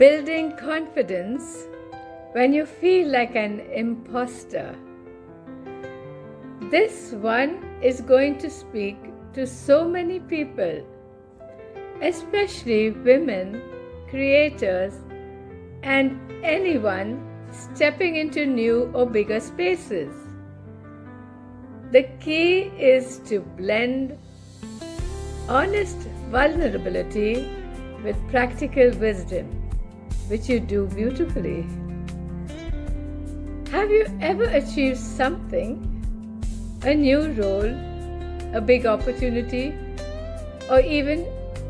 Building confidence when you feel like an imposter. This one is going to speak to so many people, especially women, creators, and anyone stepping into new or bigger spaces. The key is to blend honest vulnerability with practical wisdom, which you do beautifully. Have you ever achieved something, a new role, a big opportunity, or even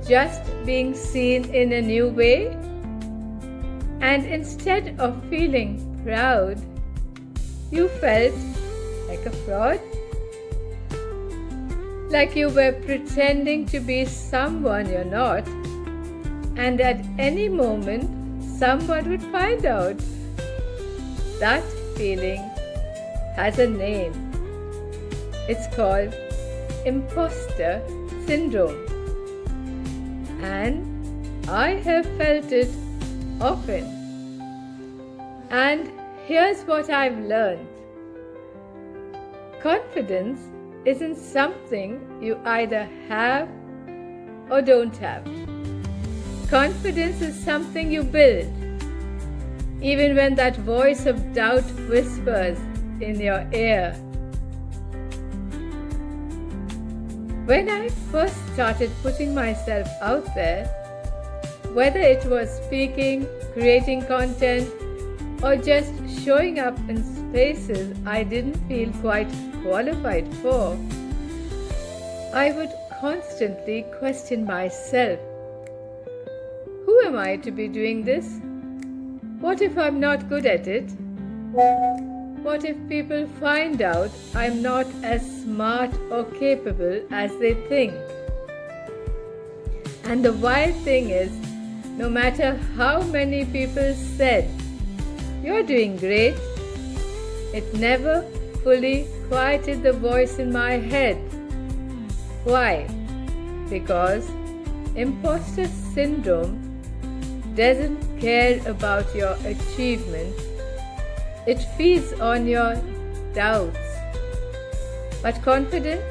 just being seen in a new way? And instead of feeling proud, you felt like a fraud? Like you were pretending to be someone you're not, and at any moment someone would find out. That feeling has a name. It's called imposter syndrome. And I have felt it often. And here's what I've learned. Confidence isn't something you either have or don't have. Confidence is something you build, even when that voice of doubt whispers in your ear. When I first started putting myself out there, whether it was speaking, creating content, or just showing up in spaces I didn't feel quite qualified for, I would constantly question myself. Who am I to be doing this? What if I'm not good at it? What if people find out I'm not as smart or capable as they think? And the wild thing is, no matter how many people said, "You're doing great," it never fully quieted the voice in my head. Why? Because imposter syndrome doesn't care about your achievements. It feeds on your doubts. But confidence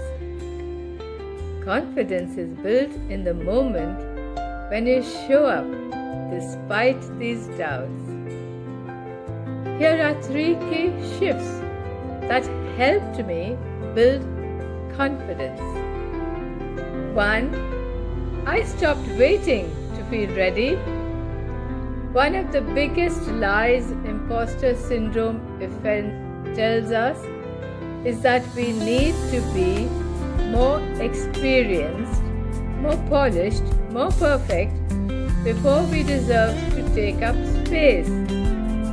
is built in the moment when you show up despite these doubts. Here are 3 key shifts that helped me build confidence. 1. I stopped waiting to feel ready. One of the biggest lies imposter syndrome tells us is that we need to be more experienced, more polished, more perfect before we deserve to take up space.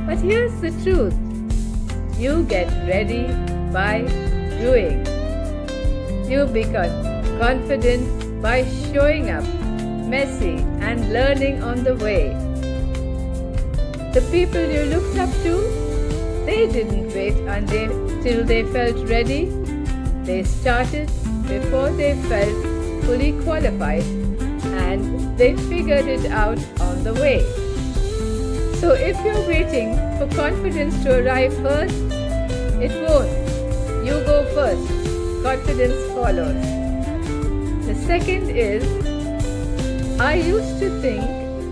But here's the truth. You get ready by doing. You become confident by showing up, messy, and learning on the way. The people you looked up to, they didn't wait until they felt ready. They started before they felt fully qualified, and they figured it out on the way. So if you're waiting for confidence to arrive first, it won't. You go first. Confidence follows. The second is, I used to think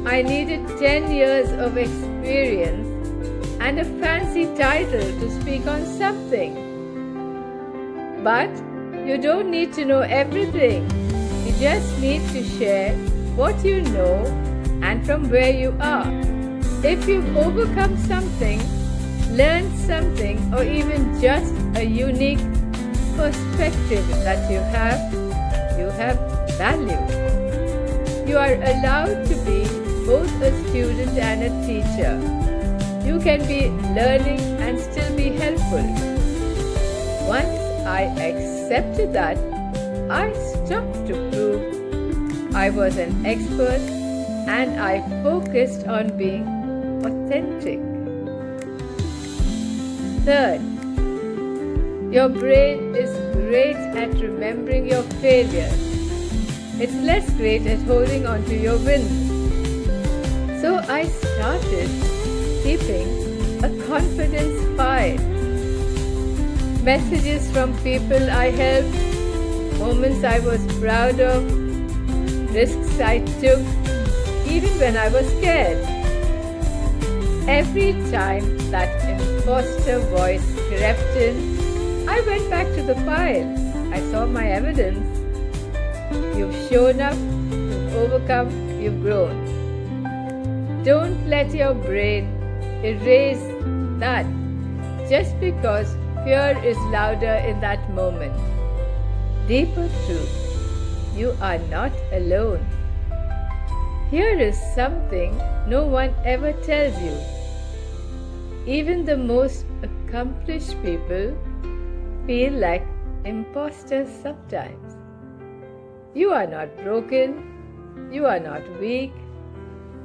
I needed 10 years of experience and a fancy title to speak on something. But you don't need to know everything. You just need to share what you know and from where you are. If you've overcome something, learned something, or even just a unique perspective that you have value. You are allowed to be both a student and a teacher. You can be learning and still be helpful. Once I accepted that, I stopped to prove I was an expert and I focused on being authentic. Third, your brain is great at remembering your failures. It's less great at holding on to your wins. So I started started keeping a confidence file. Messages from people I helped, moments I was proud of, risks I took, even when I was scared. Every time that imposter voice crept in, I went back to the file. I saw my evidence. You've shown up, you've overcome, you've grown. Don't let your brain erase that just because fear is louder in that moment. Deeper truth, you are not alone. Here is something no one ever tells you. Even the most accomplished people feel like imposters sometimes. You are not broken, you are not weak.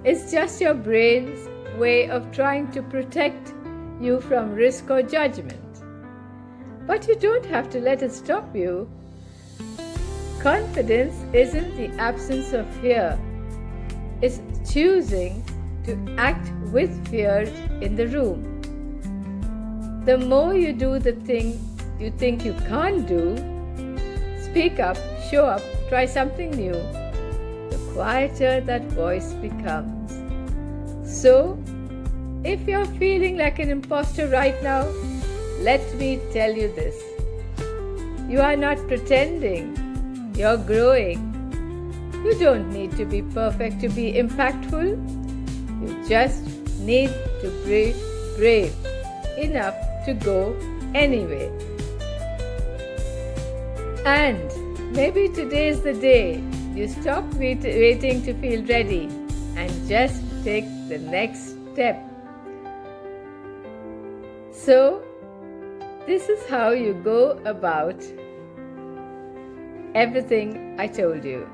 It's just your brain's way of trying to protect you from risk or judgment. But you don't have to let it stop you. Confidence isn't the absence of fear. It's choosing to act with fear in the room. The more you do the thing you think you can't do, speak up, show up, try something new, the quieter that voice becomes. So, if you're feeling like an imposter right now, let me tell you this. You are not pretending, you're growing. You don't need to be perfect to be impactful. You just need to be brave enough to go anyway. And maybe today is the day you stop waiting to feel ready and just take the next step. So, this is how you go about everything I told you.